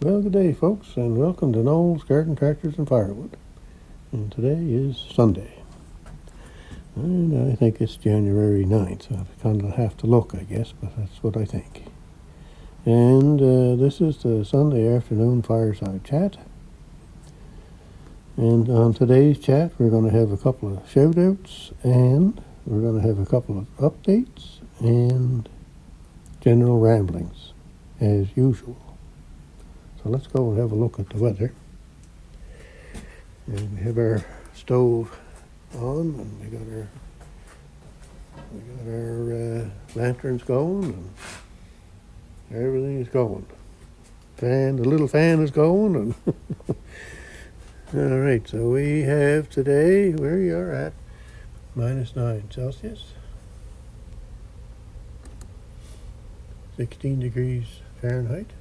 Well, good day, folks, and welcome to Noel's Garden Tractors and Firewood. And today is Sunday, and I think it's January 9th. I kind of have to look, I guess, but that's what I think. And this is the Sunday afternoon fireside chat. And on today's chat, we're going to have a couple of shout-outs, and we're going to have a couple of updates and general ramblings, as usual. So let's go and have a look at the weather. And we have our stove on, and we got our lanterns going, and everything is going. The little fan is going, and all right. So we have today, where we are at, -9 Celsius, 16 degrees Fahrenheit.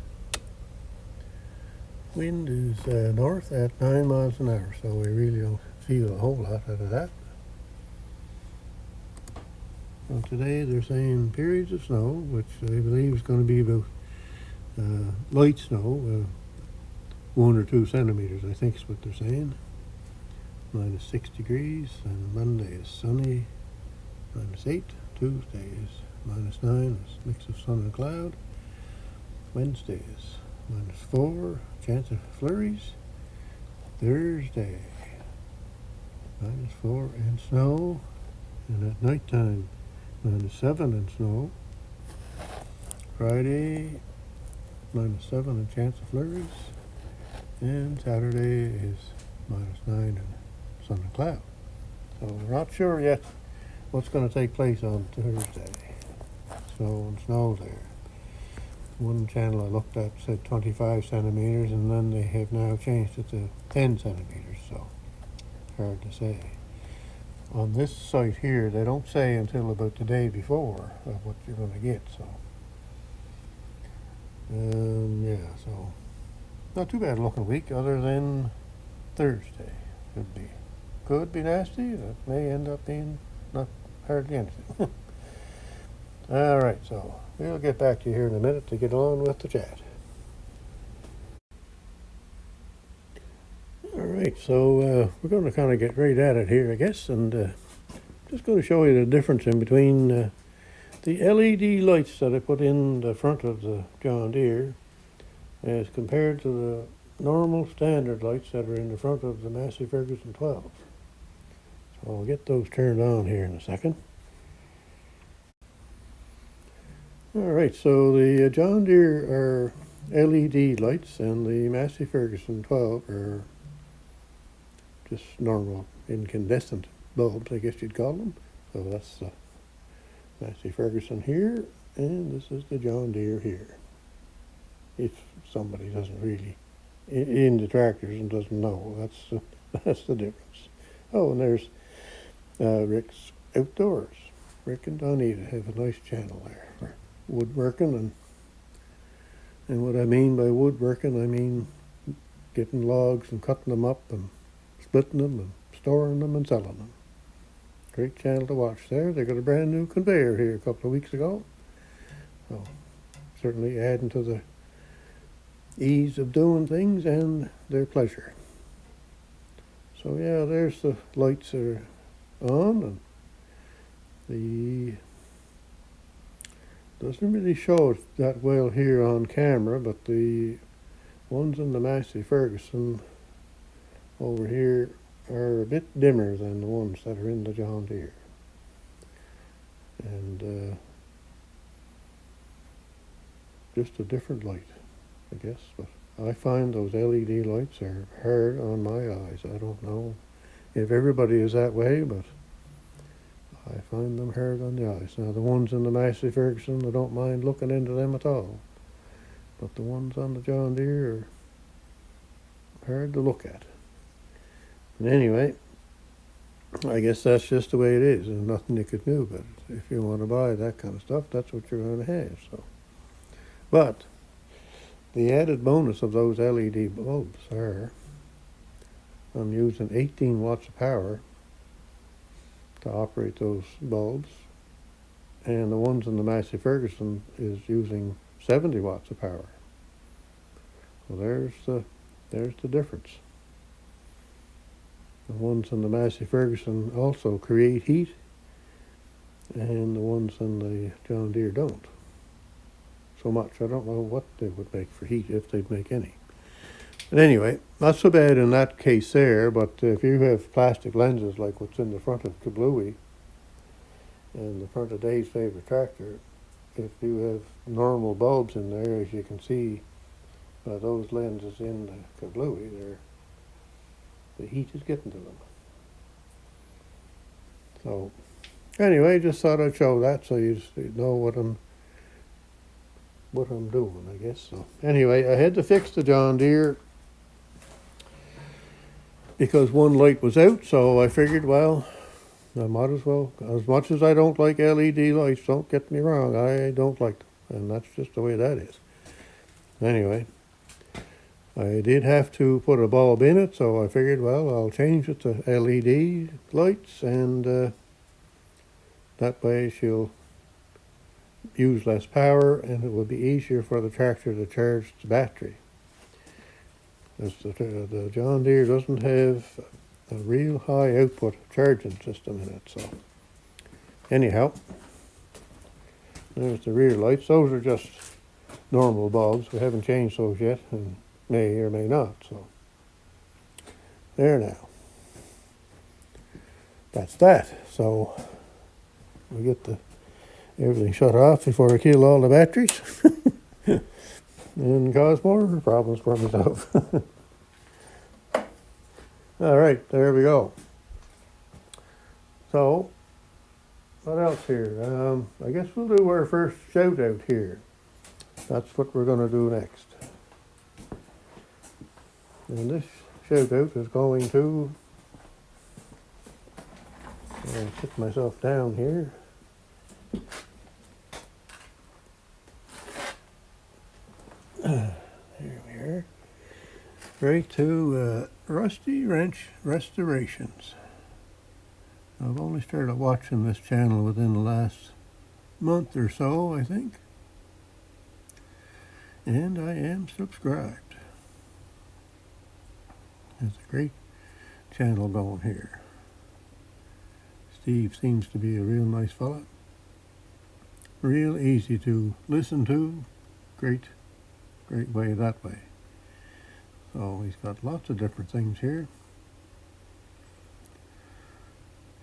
Wind is north at 9 miles an hour, so we really don't feel a whole lot out of that. Well, today they're saying periods of snow, which I believe is going to be about light snow, 1 or 2 centimeters, I think is what they're saying. -6 degrees, and Monday is sunny, -8. Tuesday is -9, it's a mix of sun and cloud. Wednesday is -4, chance of flurries. Thursday, -4 and snow, and at nighttime, -7 and snow. Friday, -7 and chance of flurries. And Saturday is -9 and sun and cloud. So we're not sure yet what's going to take place on Thursday. Snow there. One channel I looked at said 25 centimeters, and then they have now changed it to 10 centimeters, so hard to say. On this site here, they don't say until about the day before of what you're going to get, so so not too bad looking week, other than Thursday. Could be nasty. That may end up being not hardly anything. All right, so we'll get back to you here in a minute to get on with the chat. All right, so we're going to kind of get right at it here, I guess, and just going to show you the difference in between the LED lights that I put in the front of the John Deere as compared to the normal standard lights that are in the front of the Massey Ferguson 12. So I'll get those turned on here in a second. All right, so the John Deere are LED lights, and the Massey Ferguson 12 are just normal incandescent bulbs, I guess you'd call them. So that's the Massey Ferguson here, and this is the John Deere here. If somebody doesn't really into tractors and doesn't know, that's the difference. Oh, and there's Rick's Outdoors. Rick and Donita have a nice channel there for woodworking, and what I mean by woodworking, I mean getting logs and cutting them up and splitting them and storing them and selling them. Great channel to watch there. They got a brand new conveyor here a couple of weeks ago, so certainly adding to the ease of doing things and their pleasure. So yeah, there's the lights are on, and the doesn't really show it that well here on camera, but the ones in the Massey Ferguson over here are a bit dimmer than the ones that are in the John Deere, and just a different light, I guess. But I find those LED lights are hard on my eyes. I don't know if everybody is that way, but I find them hard on the eyes. Now, the ones in the Massey Ferguson, I don't mind looking into them at all, but the ones on the John Deere are hard to look at. And anyway, I guess that's just the way it is. There's nothing you could do about it. If you want to buy that kind of stuff, that's what you're going to have. So, but the added bonus of those LED bulbs are I'm using 18 watts of power to operate those bulbs, and the ones in the Massey Ferguson is using 70 watts of power. So there's the difference. The ones in the Massey Ferguson also create heat, and the ones in the John Deere don't so much. I don't know what they would make for heat, if they'd make any. But anyway, not so bad in that case there, but if you have plastic lenses like what's in the front of Kablooey and the front of Dave's favorite tractor, if you have normal bulbs in there, as you can see by those lenses in the Kablooey, the heat is getting to them. So anyway, just thought I'd show that so you know what I'm doing, I guess. So anyway, I had to fix the John Deere because one light was out, so I figured, well, I might as well. As much as I don't like LED lights, don't get me wrong, I don't like them, and that's just the way that is. Anyway, I did have to put a bulb in it, so I figured, well, I'll change it to LED lights, and that way she'll use less power, and it will be easier for the tractor to charge the battery. The John Deere doesn't have a real high output charging system in it. So anyhow, there's the rear lights. Those are just normal bulbs. We haven't changed those yet, and may or may not. So there now. That's that. So we get everything shut off before I kill all the batteries and cause more problems for myself. All right, there we go. So what else here? I guess we'll do our first shout out here. That's what we're going to do next. And this shout out is going to, I'll sit myself down here. There we are. Right to Rusty Wrench Restorations. I've only started watching this channel within the last month or so, I think. And I am subscribed. There's a great channel going here. Steve seems to be a real nice fella. Real easy to listen to. Great way that way. So he's got lots of different things here.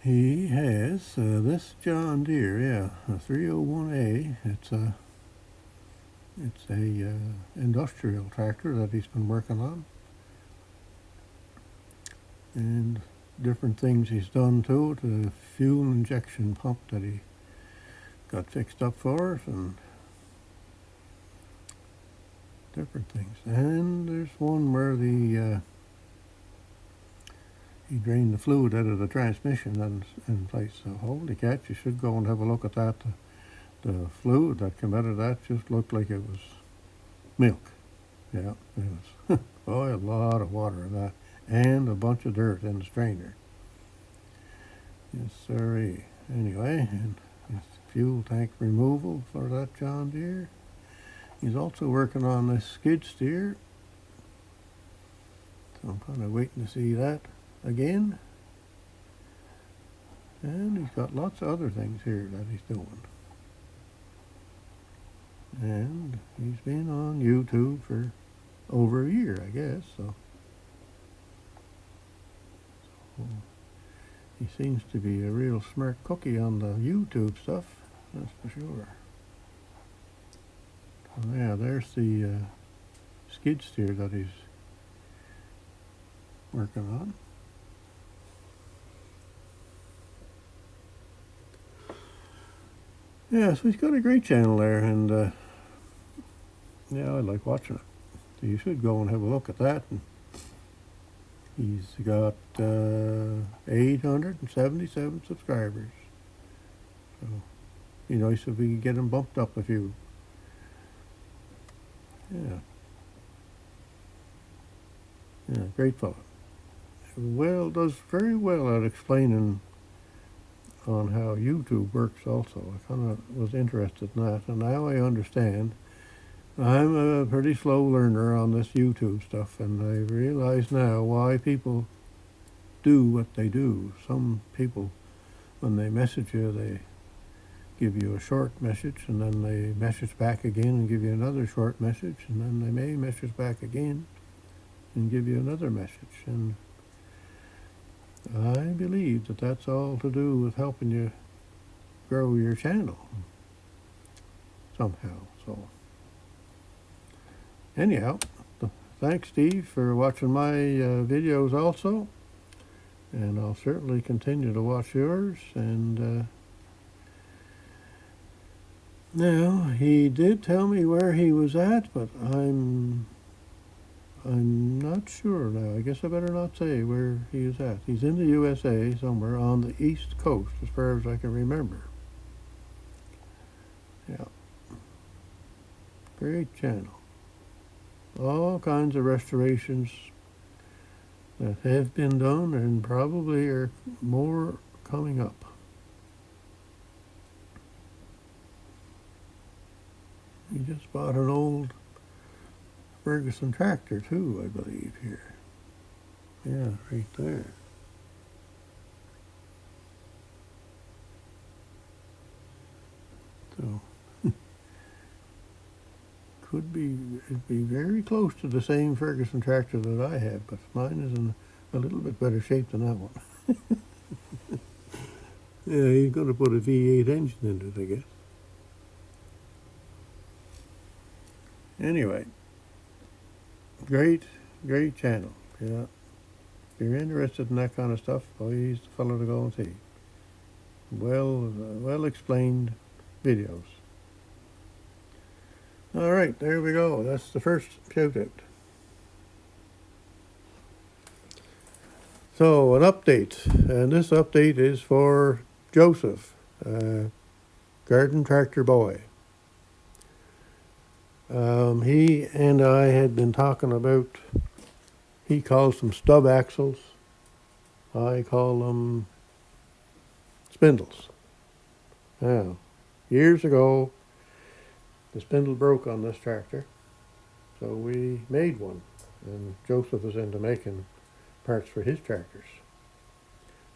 He has this John Deere, yeah, a 301A. It's a industrial tractor that he's been working on, and different things he's done to it. A fuel injection pump that he got fixed up for us, and different things. And there's one where he drained the fluid out of the transmission in place. So holy cat, you should go and have a look at that. The fluid that came out of that just looked like it was milk. Yeah, it was. Boy, a lot of water in that, and a bunch of dirt in the strainer. Yes, sirree. Anyway, and his fuel tank removal for that John Deere. He's also working on this skid steer. So I'm kind of waiting to see that again. And he's got lots of other things here that he's doing. And he's been on YouTube for over a year, I guess. So he seems to be a real smart cookie on the YouTube stuff, that's for sure. Oh, yeah, there's the skid steer that he's working on. Yeah, so he's got a great channel there, and yeah, I like watching it. So you should go and have a look at that. And he's got 877 subscribers. So, you know, so we can get him bumped up a few. Yeah. Yeah, great fellow. Well, does very well at explaining on how YouTube works also. I kind of was interested in that, and now I understand I'm a pretty slow learner on this YouTube stuff, and I realize now why people do what they do. Some people, when they message you, they give you a short message, and then they message back again and give you another short message, and then they may message back again and give you another message. And I believe that that's all to do with helping you grow your channel somehow. So anyhow, thanks, Steve, for watching my videos also, and I'll certainly continue to watch yours. And now, he did tell me where he was at, but I'm not sure now. I guess I better not say where he is at. He's in the USA somewhere on the East Coast, as far as I can remember. Yeah. Great channel. All kinds of restorations that have been done and probably are more coming up. He just bought an old Ferguson tractor too, I believe, here. Yeah, right there. So it'd be very close to the same Ferguson tractor that I have, but mine is in a little bit better shape than that one. Yeah, he's going to put a V8 engine in it, I guess. Anyway, great channel. Yeah, if you're interested in that kind of stuff, well, he's the fellow to go and see. Well explained videos. All right, there we go. That's the first shout out. So an update, and this update is for Joseph, Garden Tractor Boy. He and I had been talking about, he calls them stub axles, I call them spindles. Now, years ago, the spindle broke on this tractor, so we made one, and Joseph is into making parts for his tractors.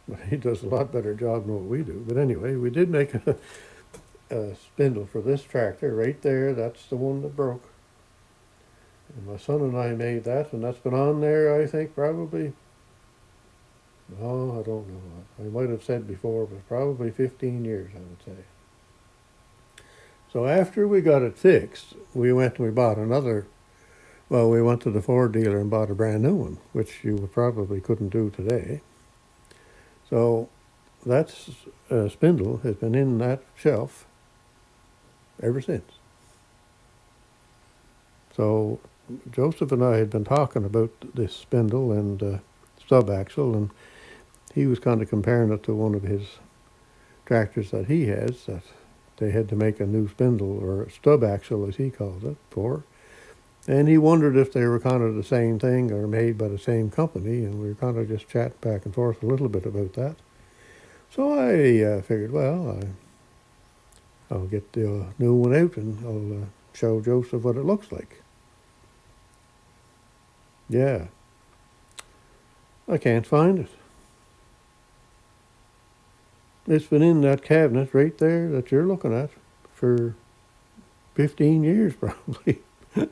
But he does a lot better job than what we do. But anyway, we did make a spindle for this tractor right there. That's the one that broke. And my son and I made that, and that's been on there, I think, probably, I don't know. I might have said before, but probably 15 years, I would say. So after we got it fixed, we went and we bought another. Well, we went to the Ford dealer and bought a brand new one, which you probably couldn't do today. So that spindle has been in that shelf ever since. So Joseph and I had been talking about this spindle and stub axle, and he was kind of comparing it to one of his tractors that he has, that they had to make a new spindle, or stub axle as he called it, for. And he wondered if they were kind of the same thing or made by the same company, and we were kind of just chatting back and forth a little bit about that. So I figured, well, I'll get the new one out and I'll show Joseph what it looks like. Yeah. I can't find it. It's been in that cabinet right there that you're looking at for 15 years probably,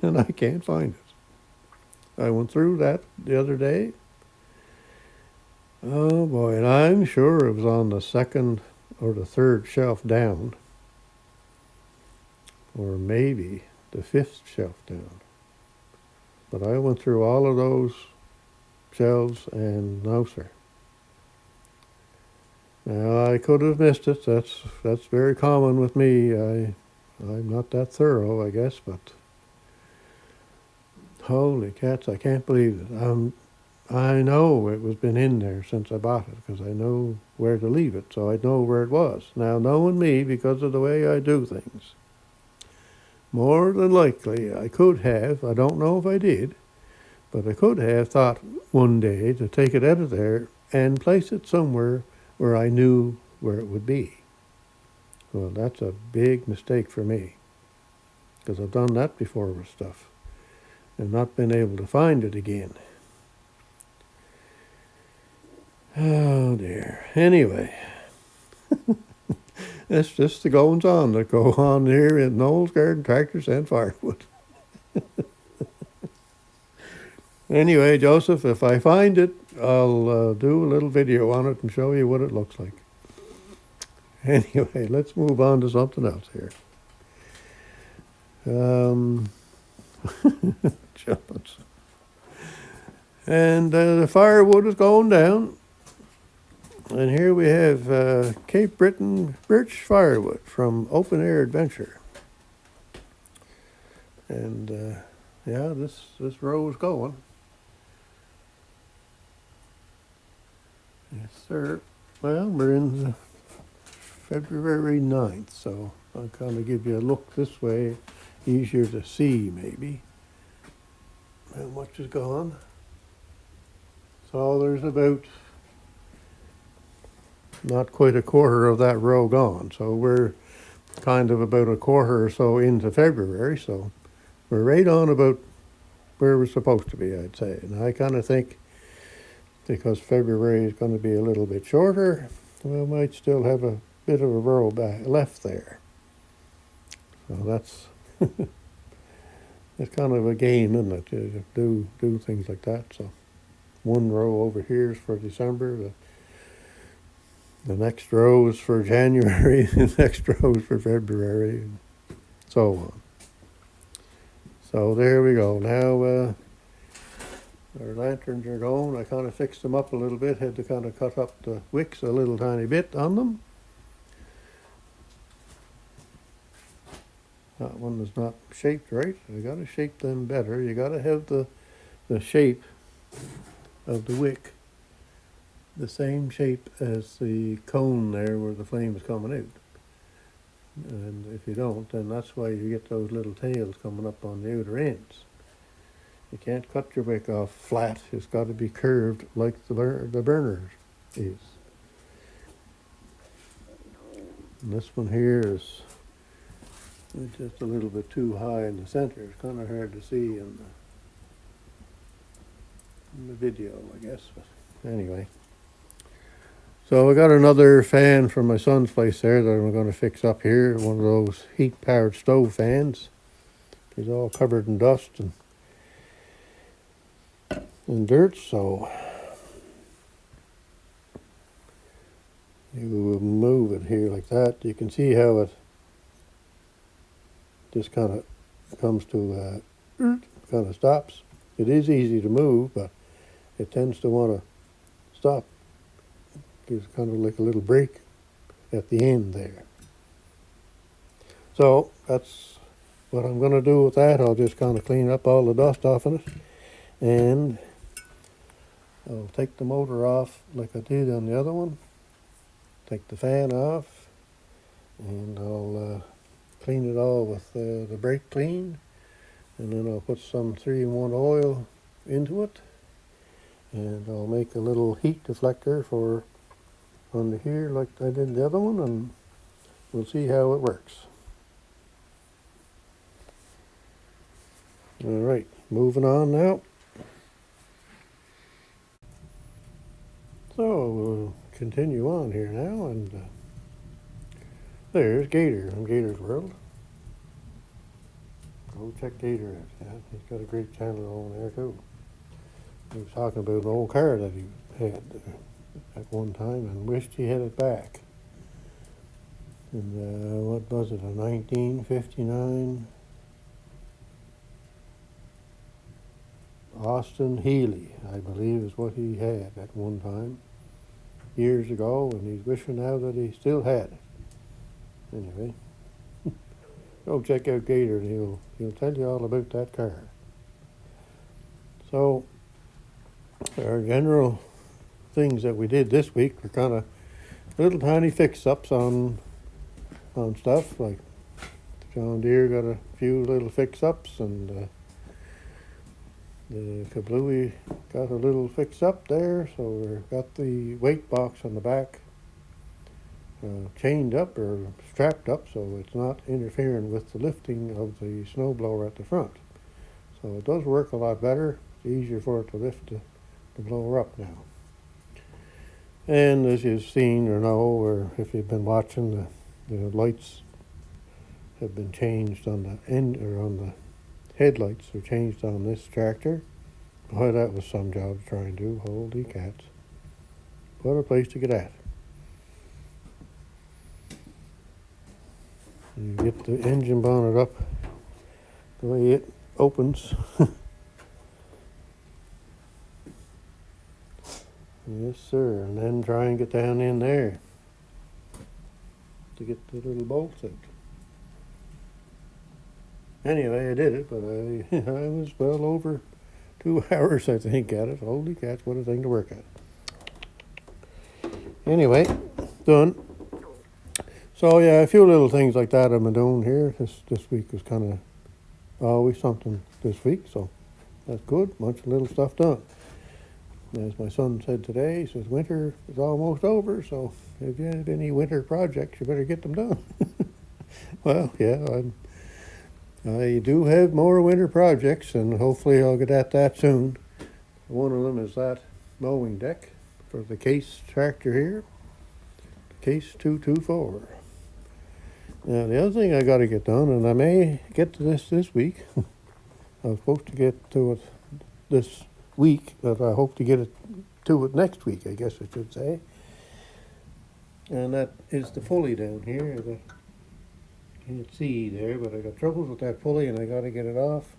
and I can't find it. I went through that the other day. Oh boy, and I'm sure it was on the second or the third shelf down, or maybe the fifth shelf down. But I went through all of those shelves and no, sir. Now, I could have missed it. That's very common with me. I'm not that thorough, I guess, but holy cats, I can't believe it. I know it was been in there since I bought it, because I know where to leave it, so I know where it was. Now, knowing me, because of the way I do things, more than likely I could have, I don't know if I did, but I could have thought one day to take it out of there and place it somewhere where I knew where it would be. Well, that's a big mistake for me. because I've done that before with stuff and not been able to find it again. Oh dear. Anyway, it's just the goings on that go on here in Noel's Garden Tractors and Firewood. Anyway, Joseph, if I find it, I'll do a little video on it and show you what it looks like. Anyway, let's move on to something else here. Jumpins. And the firewood is going down. And here we have Cape Breton birch firewood from Open Air Adventure. And yeah, this row is going. Yes, sir. Well, we're in February 9th, so I'll kind of give you a look this way, easier to see maybe how much is gone. So there's about not quite a quarter of that row gone. So we're kind of about a quarter or so into February, so we're right on about where we're supposed to be, I'd say. And I kind of think because February is going to be a little bit shorter, we might still have a bit of a row back left there. So that's it's kind of a game, isn't it? To do things like that. So one row over here is for December. The next row is for January. The next row is for February, and so on. So there we go. Now our lanterns are going. I kind of fixed them up a little bit. Had to kind of cut up the wicks a little tiny bit on them. That one is not shaped right. I got to shape them better. You got to have the shape of the wick the same shape as the cone there where the flame is coming out. And if you don't, then that's why you get those little tails coming up on the outer ends. You can't cut your wick off flat. It's got to be curved like the burner is. And this one here is just a little bit too high in the center. It's kind of hard to see in the video, I guess. But anyway. So I got another fan from my son's place there that I'm going to fix up here. One of those heat-powered stove fans. He's all covered in dust and dirt, so you move it here like that. You can see how it just kind of comes to, kind of stops. It is easy to move, but it tends to want to stop. Gives kind of like a little break at the end there. So that's what I'm going to do with that. I'll just kind of clean up all the dust off of it, and I'll take the motor off like I did on the other one, take the fan off, and I'll clean it all with the brake clean, and then I'll put some 3-in-1 oil into it, and I'll make a little heat deflector for under here like I did the other one, and we'll see how it works. All right, moving on now. So we'll continue on here now, and there's Gator from Gator's World. Go check Gator out. Yeah, he's got a great channel on there too. He was talking about an old car that he had at one time and wished he had it back. And what was it, a 1959 Austin Healey, I believe is what he had at one time, years ago, and he's wishing now that he still had it. Anyway, go check out Gator and he'll tell you all about that car. So, our general things that we did this week were kind of little tiny fix-ups on stuff, like John Deere got a few little fix-ups, and the Kablooey got a little fix-up there, so we've got the weight box on the back. chained up or strapped up so it's not interfering with the lifting of the snowblower at the front. So it does work a lot better. It's easier for it to lift the blower up now. And as you've seen or know, or if you've been watching, the lights have been changed on the end, or on the headlights are changed on this tractor. Boy, that was some job to try and do. Holy cats. What a place to get at. You get the engine bonnet up the way it opens. Yes, sir. And then try and get down in there to get the little bolts out. Anyway, I did it, but I was well over 2 hours, I think, at it. Holy cats, what a thing to work at. Anyway, done. So yeah, a few little things like that I've been doing here. This week was kind of always something this week, so that's good. Bunch of little stuff done. As my son said today, he says winter is almost over, so if you have any winter projects, you better get them done. Well, yeah, I do have more winter projects, and hopefully I'll get at that soon. One of them is that mowing deck for the Case tractor here, Case 224. Now, the other thing I got to get done, and I may get to this week. I was supposed to get to it this week, but I hope to get it to it next week, I guess I should say. And that is the pulley down here. You can't see there, but I got troubles with that pulley, and I got to get it off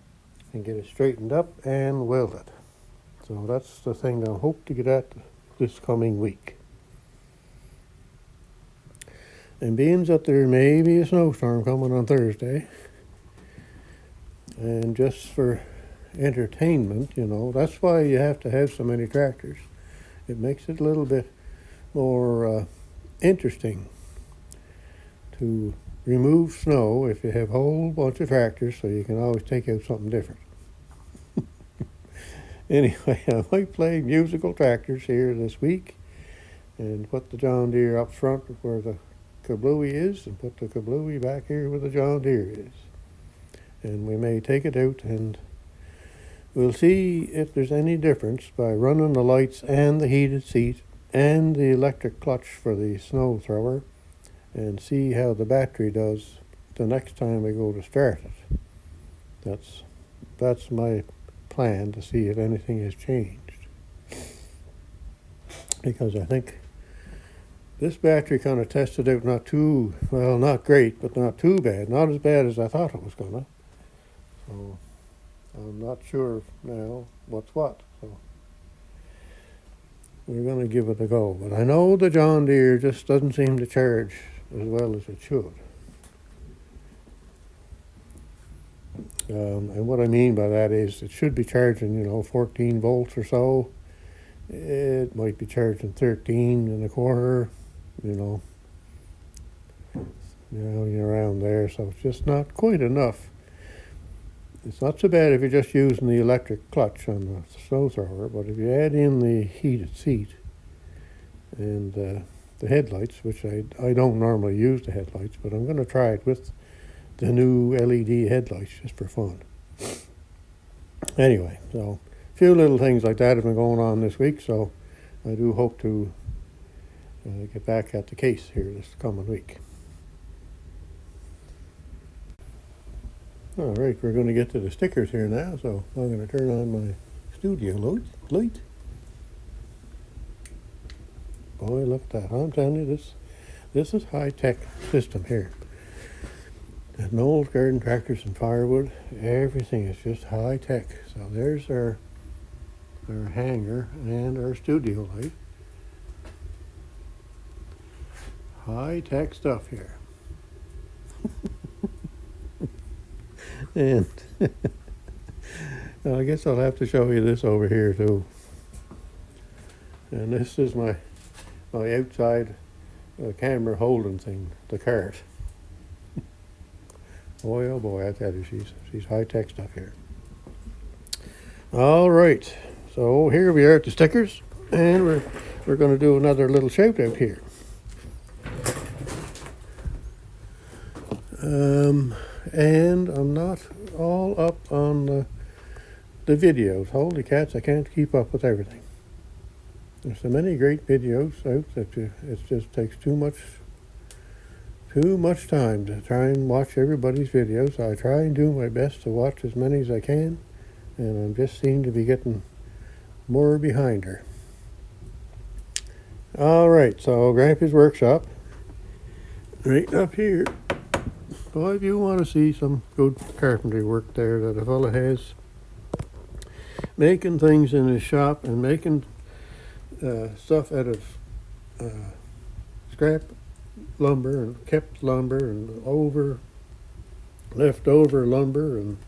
and get it straightened up and welded. So that's the thing I hope to get at this coming week. And being that there may be a snowstorm coming on Thursday, and just for entertainment, that's why you have to have so many tractors. It makes it a little bit more interesting to remove snow if you have a whole bunch of tractors, so you can always take out something different. Anyway, I might play musical tractors here this week and put the John Deere up front where the kablooey is, and put the kablooey back here where the John Deere is. And we may take it out, and we'll see if there's any difference by running the lights and the heated seat and the electric clutch for the snow thrower, and see how the battery does the next time we go to start it. That's my plan, to see if anything has changed. Because I think this battery kind of tested out not great, but not too bad. Not as bad as I thought it was gonna. So I'm not sure now what's what. So we're gonna give it a go. But I know the John Deere just doesn't seem to charge as well as it should. And what I mean by that is it should be charging, 14 volts or so. It might be charging 13 and a quarter, around there. So it's just not quite enough. It's not so bad if you're just using the electric clutch on the snow thrower, but if you add in the heated seat and the headlights, which I don't normally use the headlights, but I'm going to try it with the new LED headlights just for fun. Anyway, so a few little things like that have been going on this week, so I do hope to get back at the Case here this coming week. All right, we're going to get to the stickers here now, so I'm going to turn on my studio light. Boy, look at that. I'm telling you, this is high-tech system here. At Knowles Garden Tractors and Firewood, everything is just high-tech. So there's our hanger and our studio light. High-tech stuff here. And I guess I'll have to show you this over here too. And this is my outside camera holding thing, the cart. Boy, oh boy, I tell you, she's high-tech stuff here. All right, so here we are at the stickers, and we're going to do another little shout out here. And I'm not all up on the videos. Holy cats, I can't keep up with everything. There's so many great videos out that it just takes too much time to try and watch everybody's videos. I try and do my best to watch as many as I can, and I just seem to be getting more behind her. All right, so Grampy's Workshop, right up here. Boy, if you want to see some good carpentry work there that a fella has, making things in his shop and making stuff out of scrap lumber and kept lumber and leftover lumber, and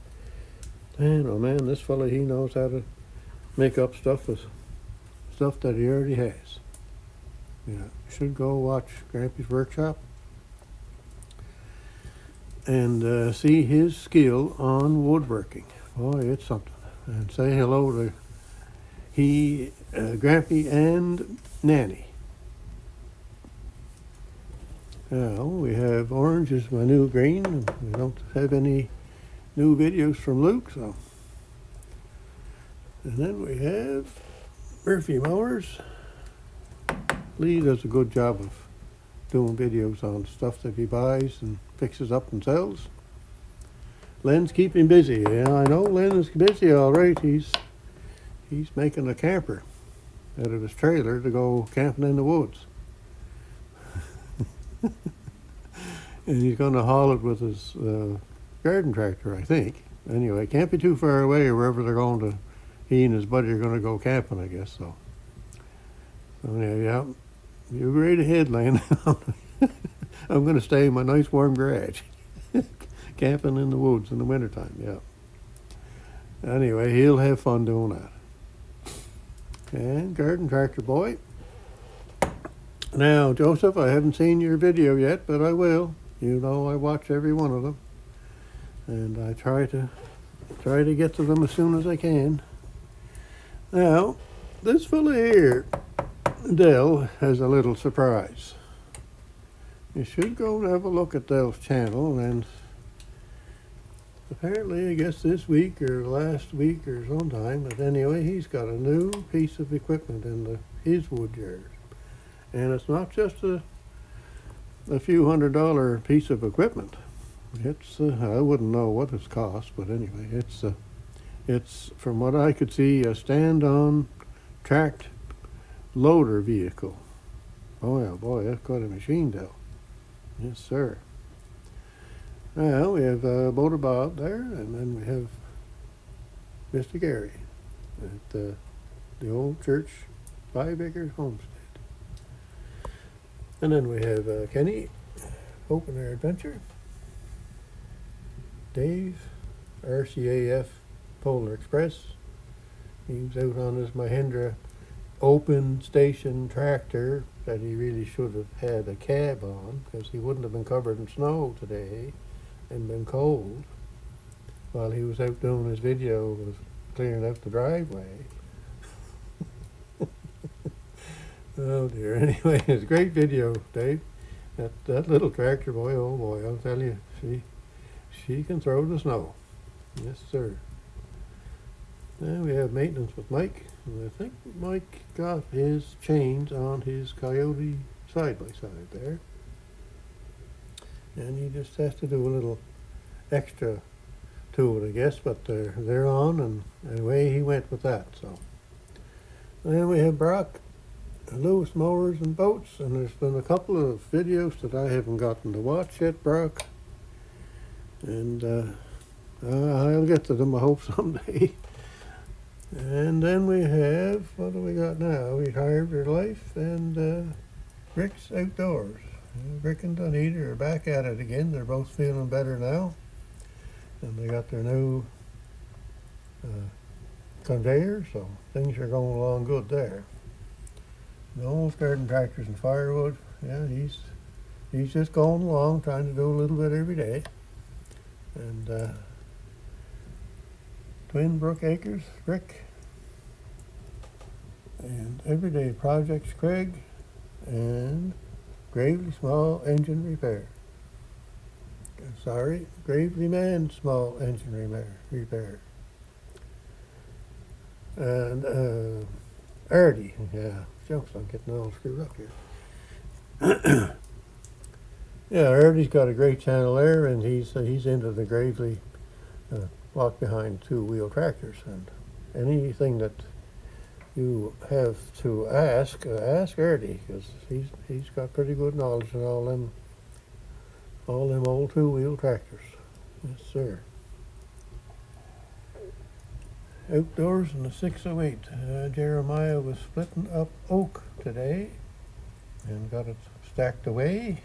man, oh man, this fella, he knows how to make up stuff with stuff that he already has. Yeah, you should go watch Grampy's Workshop and see his skill on woodworking. Boy, it's something. And say hello to Grampy and Nanny. Now, we have orange is my new green, and we don't have any new videos from Luke, so. And then we have Murphy Mowers. Lee does a good job of doing videos on stuff that he buys and fixes up and sells. Len's keeping busy. Yeah, I know Len is busy, all right. He's making a camper out of his trailer to go camping in the woods. And he's going to haul it with his garden tractor, I think. Anyway, can't be too far away or wherever they're going to. He and his buddy are going to go camping, I guess. So yeah, you go right ahead, Len. I'm going to stay in my nice warm garage. Camping in the woods in the wintertime, yeah. Anyway, he'll have fun doing that. And Garden Tractor Boy. Now, Joseph, I haven't seen your video yet, but I will. You know I watch every one of them. And I try to get to them as soon as I can. Now, this fella here, Dell, has a little surprise. You should go and have a look at Dell's channel, and apparently, I guess this week or last week or sometime, but anyway, he's got a new piece of equipment in his wood yard. And it's not just a few $100 piece of equipment. It's, I wouldn't know what it's cost, but anyway, it's from what I could see, a stand-on tracked loader vehicle. Oh boy, that's quite a machine, Dell. Yes, sir. Well, we have Boulder Bob there, and then we have Mr. Gary at the old church 5 acres homestead. And then we have Kenny, Open Air Adventure, Dave, RCAF Polar Express. He's out on his Mahindra open station tractor that he really should have had a cab on, because he wouldn't have been covered in snow today and been cold while he was out doing his video of clearing out the driveway. Oh dear. Anyway, it's a great video, Dave. That little tractor boy, oh boy, I'll tell you, she can throw the snow. Yes, sir. Now we have maintenance with Mike, and I think Mike got his chains on his Coyote side-by-side there. And he just has to do a little extra to it, I guess, but they're on, and away he went with that. So then we have Brock, Lewis Mowers and Boats, and there's been a couple of videos that I haven't gotten to watch yet, Brock, and I'll get to them, I hope, someday. And then we have, what do we got now? Retired Your Life and Rick's Outdoors. Rick and Dunedin are back at it again. They're both feeling better now. And they got their new conveyor, so things are going along good there. The old Garden Tractors and Firewood, yeah, he's just going along, trying to do a little bit every day. And Twin Brook Acres, Rick, and Everyday Projects, Craig, and Gravely Small Engine Repair. Gravely Man small engine repair. And Artie, yeah, jokes, I'm getting all screwed up here. Yeah, Artie's got a great channel there, and he's into the Gravely walk behind two-wheel tractors, and anything that you have to ask Artie, because he's got pretty good knowledge in all them old two-wheel tractors. Yes, sir. Outdoors in the 608. Jeremiah was splitting up oak today and got it stacked away.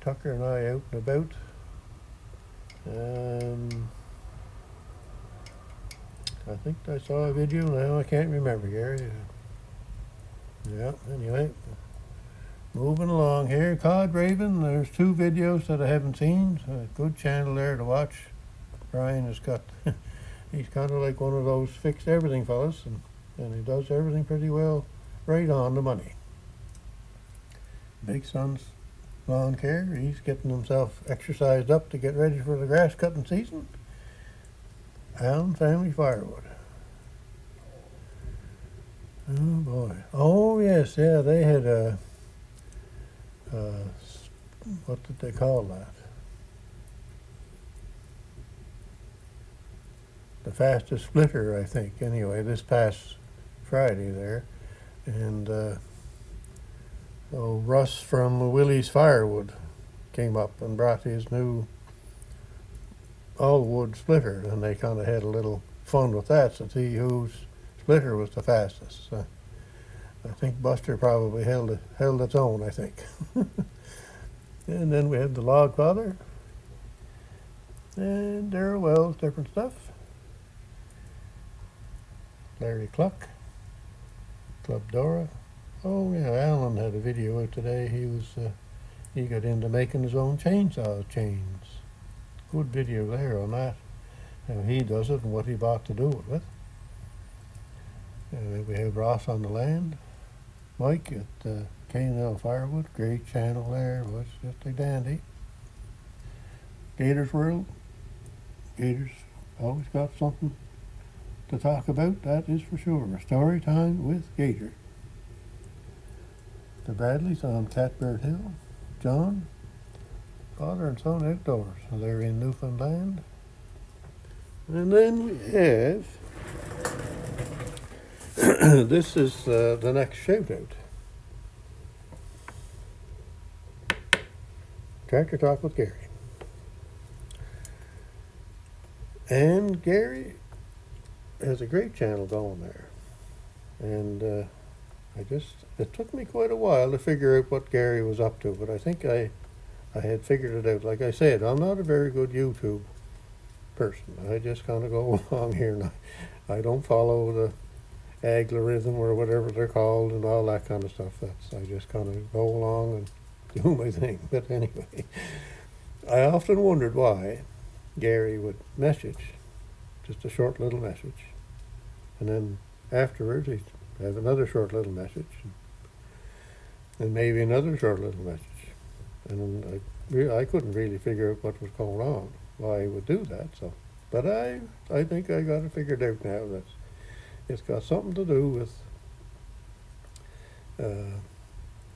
Tucker and I out and about. I think I saw a video now, I can't remember, Gary. Yeah, anyway, moving along here. Cod Raven, there's two videos that I haven't seen. A good channel there to watch. Brian has got, he's kind of like one of those fixed everything fellas, and he does everything pretty well, right on the money. Big Son's lawn care, he's getting himself exercised up to get ready for the grass cutting season. Allen Family Firewood. Oh boy. Oh yes, yeah, they had what did they call that? The fastest splitter, I think, anyway, this past Friday there. And Russ from Willie's Firewood came up and brought his new all-wood splitter, and they kind of had a little fun with that to see whose splitter was the fastest. I think Buster probably held its own, I think. And then we had the Log Father, and Darrell Wells, different stuff. Larry Cluck, Club Dora. Oh yeah, Alan had a video out today. He got into making his own chainsaw chains. Good video there on that, how he does it and what he bought to do it with. We have Ross on the Land, Mike at K&L Firewood, great channel there, was just a dandy. Gators World, Gators always got something to talk about, that is for sure. Story time with Gator. The Bradleys on Catbird Hill, John, father and son outdoors, so they're in Newfoundland. And then we have, this is the next shout out. Tractor Talk with Gary. And Gary has a great channel going there. And it took me quite a while to figure out what Gary was up to, but I think I had figured it out. Like I said, I'm not a very good YouTube person. I just kind of go along here, and I don't follow the algorithm or whatever they're called and all that kind of stuff. I just kind of go along and do my thing. But anyway, I often wondered why Gary would message, just a short little message, and then afterwards he'd have another short little message, and maybe another short little message. And I couldn't really figure out what was going on, why he would do that. So, but I think I got it figured out now. That it's got something to do with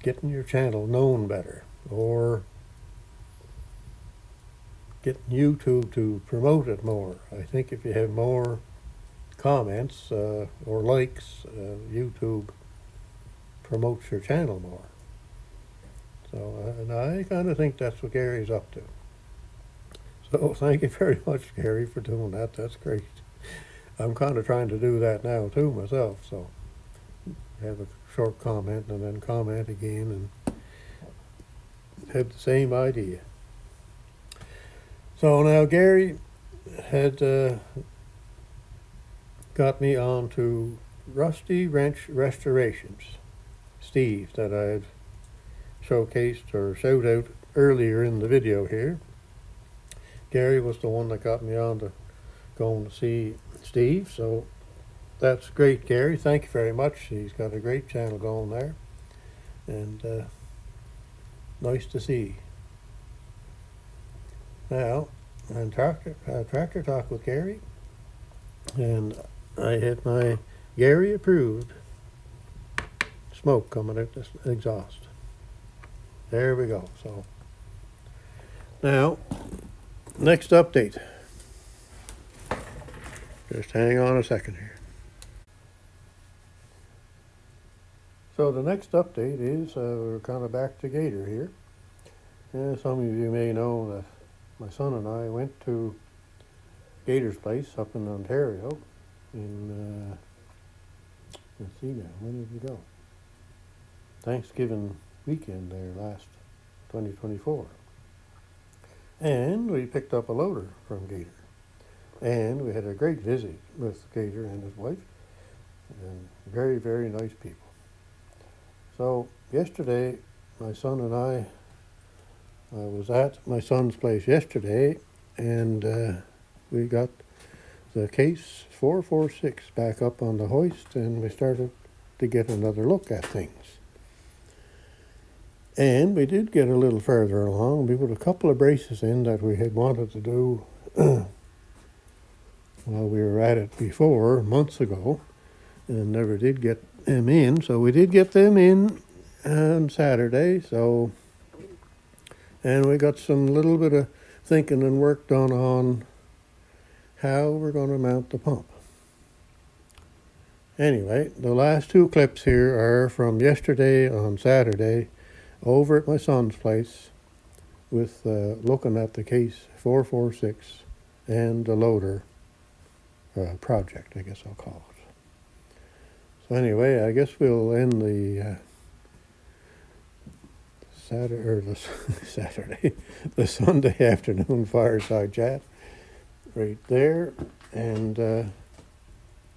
getting your channel known better, or getting YouTube to promote it more. I think if you have more comments or likes, YouTube promotes your channel more. So, and I kind of think that's what Gary's up to. So thank you very much, Gary, for doing that. That's great. I'm kind of trying to do that now too myself. So have a short comment and then comment again and have the same idea. So now Gary had got me on to Rusty Wrench Restorations, Steve, that I had showcased or showed out earlier in the video here. Gary was the one that got me on to going to see Steve, so that's great, Gary. Thank you very much. He's got a great channel going there, and nice to see. Now, I'm tractor talk with Gary, and I had my Gary approved smoke coming out this exhaust. There we go. So now, next update. Just hang on a second here. So the next update is we're kind of back to Gator here. Some of you may know that my son and I went to Gator's place up in Ontario in, let's see now, when did we go? Thanksgiving weekend there last 2024. And we picked up a loader from Gator. And we had a great visit with Gator and his wife. And very, very nice people. So yesterday, my son and I was at my son's place yesterday, and we got the case 446 back up on the hoist, and we started to get another look at things. And we did get a little further along. We put a couple of braces in that we had wanted to do while we were at it before, months ago, and never did get them in. So we did get them in on Saturday. So, and we got some little bit of thinking and work done on how we're going to mount the pump. Anyway, the last two clips here are from yesterday on Saturday over at my son's place with looking at the case 446 and the loader project, I guess I'll call it. So anyway, I guess we'll end the the Sunday afternoon fireside chat right there, and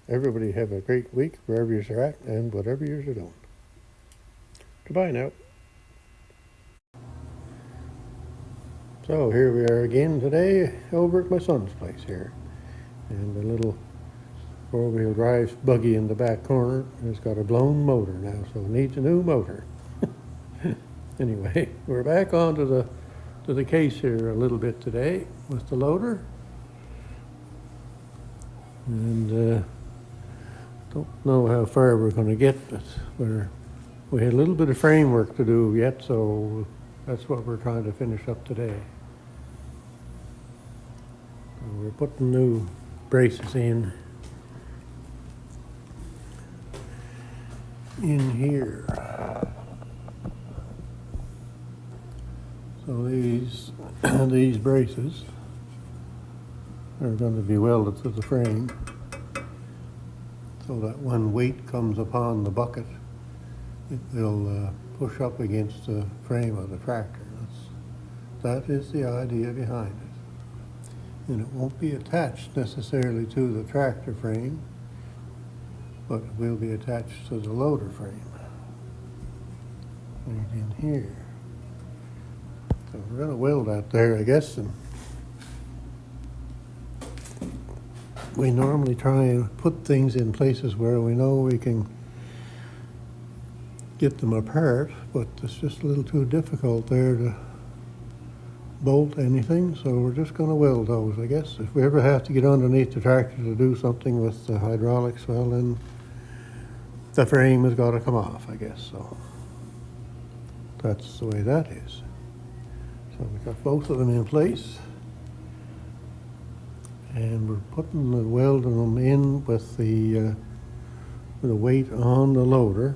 everybody have a great week wherever you're at and whatever you're doing. Goodbye now. So here we are again today over at my son's place here, and a little four-wheel drive buggy in the back corner has got a blown motor now, so it needs a new motor. Anyway, we're back onto the case here a little bit today with the loader, and don't know how far we're going to get, but we had a little bit of framework to do yet, so that's what we're trying to finish up today. We're putting new braces in here. So these braces are going to be welded to the frame so that when weight comes upon the bucket, it will push up against the frame of the tractor. That is the idea behind it. And it won't be attached necessarily to the tractor frame, but it will be attached to the loader frame right in here. So we're going to weld that there, I guess, and we normally try and put things in places where we know we can get them apart, but it's just a little too difficult there to bolt anything, so we're just going to weld those, I guess. If we ever have to get underneath the tractor to do something with the hydraulics, well, then the frame has got to come off, I guess. So that's the way that is. So we got both of them in place, and we're putting the welding them in with the weight on the loader.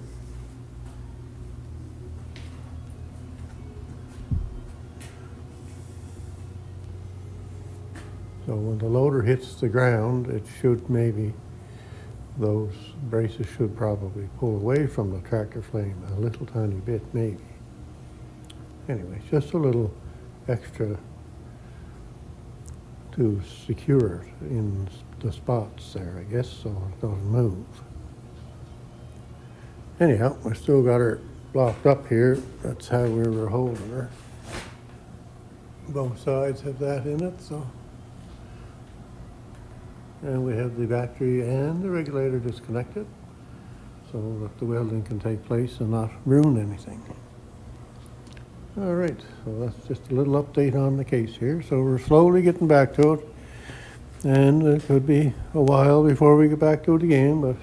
So when the loader hits the ground, it should those braces should probably pull away from the tractor frame a little tiny bit, maybe. Anyway, just a little extra to secure it in the spots there, I guess, so it doesn't move. Anyhow, we still got her blocked up here. That's how we were holding her. Both sides have that in it, so. And we have the battery and the regulator disconnected so that the welding can take place and not ruin anything. All right, so that's just a little update on the case here. So we're slowly getting back to it, and it could be a while before we get back to it again, but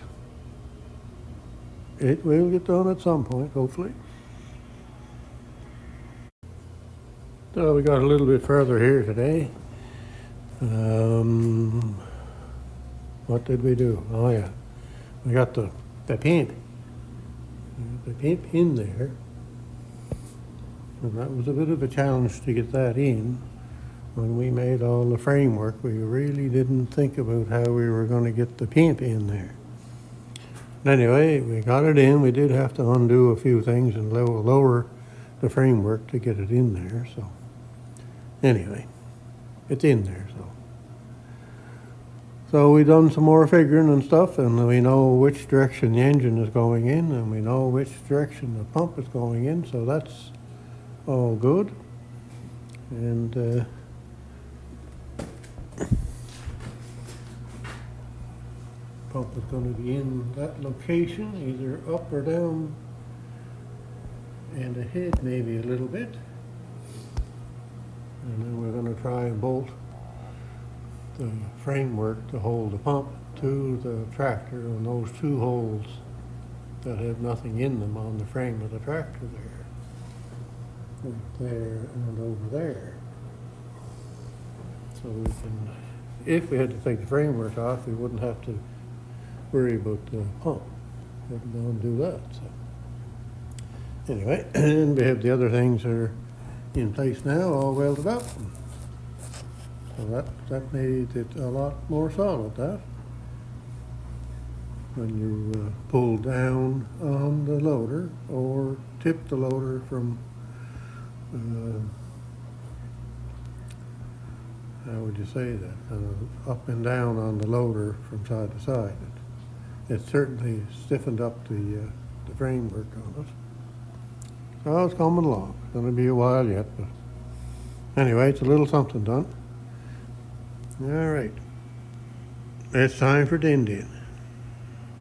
it will get done at some point, hopefully. So we got a little bit further here today. What did we do? Oh yeah, we got the paint in there, and that was a bit of a challenge to get that in. When we made all the framework, we really didn't think about how we were going to get the paint in there. But anyway, we got it in. We did have to undo a few things and lower the framework to get it in there. So anyway, it's in there. So we done some more figuring and stuff, and we know which direction the engine is going in, and we know which direction the pump is going in, so that's all good. And pump is going to be in that location, either up or down and ahead maybe a little bit. And then we're going to try and bolt the framework to hold the pump to the tractor on those two holes that have nothing in them on the frame of the tractor there. Right there and over there. So we can, if we had to take the framework off, we wouldn't have to worry about the pump. We have to go and do that. So anyway, and we have the other things that are in place now, all welded up. So that made it a lot more solid, that. When you pull down on the loader or tip the loader from, how would you say that, up and down on the loader from side to side. It certainly stiffened up the framework on it. So it's coming along. It's going to be a while yet, but anyway, it's a little something done. All right, it's time for din din.